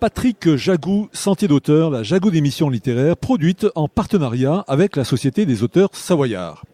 Patrick Jagou, Sentier d'auteur, la Jagou d'émission littéraire, produite en partenariat avec la Société des auteurs savoyards.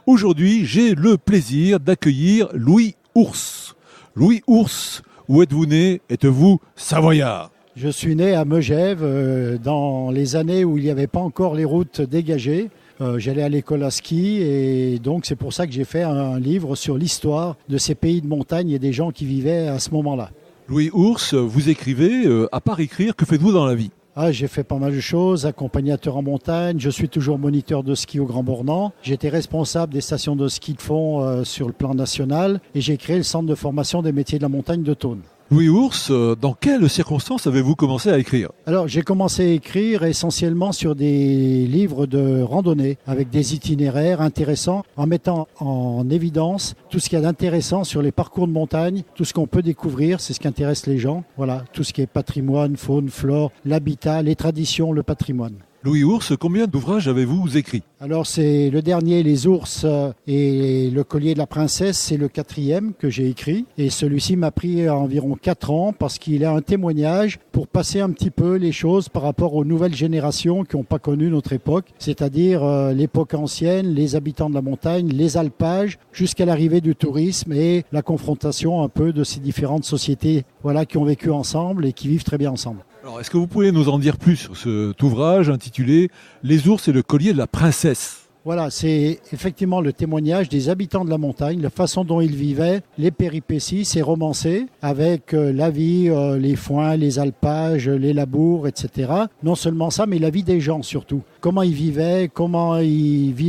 Aujourd'hui, j'ai le plaisir d'accueillir Louis Ours. Louis Ours, où êtes-vous né? Êtes-vous savoyard? Je suis né à Megève dans les années où il n'y avait pas encore les routes dégagées. J'allais à l'école à ski et donc c'est pour ça que j'ai fait un livre sur l'histoire de ces pays de montagne et des gens qui vivaient à ce moment-là. Louis Ours, vous écrivez, à part écrire, que faites-vous dans la vie? J'ai fait pas mal de choses, accompagnateur en montagne, je suis toujours moniteur de ski au Grand Bornand. J'étais responsable des stations de ski de fond sur le plan national et j'ai créé le centre de formation des métiers de la montagne de Thônes. Louis Ours, dans quelles circonstances avez-vous commencé à écrire? Alors, j'ai commencé à écrire essentiellement sur des livres de randonnée avec des itinéraires intéressants en mettant en évidence tout ce qu'il y a d'intéressant sur les parcours de montagne, tout ce qu'on peut découvrir, c'est ce qui intéresse les gens. Voilà, tout ce qui est patrimoine, faune, flore, l'habitat, les traditions, le patrimoine. Louis Ours, combien d'ouvrages avez-vous écrits? Alors c'est le dernier, Les ours et le collier de la princesse, c'est le 4e que j'ai écrit. Et celui-ci m'a pris environ 4 ans parce qu'il a un témoignage pour passer un petit peu les choses par rapport aux nouvelles générations qui n'ont pas connu notre époque. C'est-à-dire l'époque ancienne, les habitants de la montagne, les alpages, jusqu'à l'arrivée du tourisme et la confrontation un peu de ces différentes sociétés qui ont vécu ensemble et qui vivent très bien ensemble. Alors, est-ce que vous pouvez nous en dire plus sur cet ouvrage intitulé « Les ours et le collier de la princesse » ? Voilà, c'est effectivement le témoignage des habitants de la montagne, la façon dont ils vivaient, les péripéties, c'est romancé avec la vie, les foins, les alpages, les labours, etc. Non seulement ça, mais la vie des gens surtout. Comment ils vivaient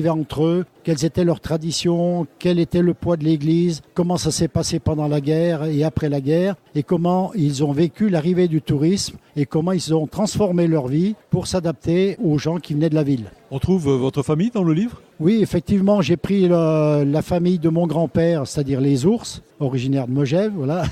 entre eux, quelles étaient leurs traditions, quel était le poids de l'Église, comment ça s'est passé pendant la guerre et après la guerre, et comment ils ont vécu l'arrivée du tourisme et comment ils ont transformé leur vie pour s'adapter aux gens qui venaient de la ville. On trouve votre famille dans le livre ? Oui, effectivement, j'ai pris la famille de mon grand-père, c'est-à-dire les ours, originaires de Megève, voilà.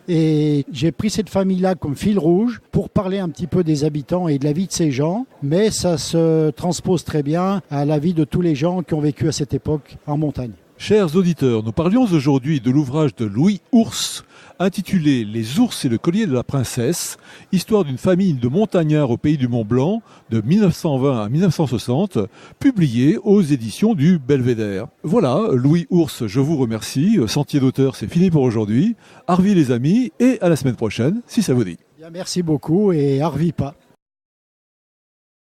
Et j'ai pris cette famille-là comme fil rouge pour parler un petit peu des habitants et de la vie de ces gens, mais ça se transpose très bien à la vie de tous les gens qui ont vécu à cette époque en montagne. Chers auditeurs, nous parlions aujourd'hui de l'ouvrage de Louis Ours, intitulé « Les ours et le collier de la princesse », histoire d'une famille de montagnards au pays du Mont-Blanc de 1920 à 1960, publié aux éditions du Belvédère. Voilà, Louis Ours, je vous remercie. Sentier d'auteur, c'est fini pour aujourd'hui. Arvi les amis, et à la semaine prochaine, si ça vous dit. Bien, merci beaucoup et Arvi pas.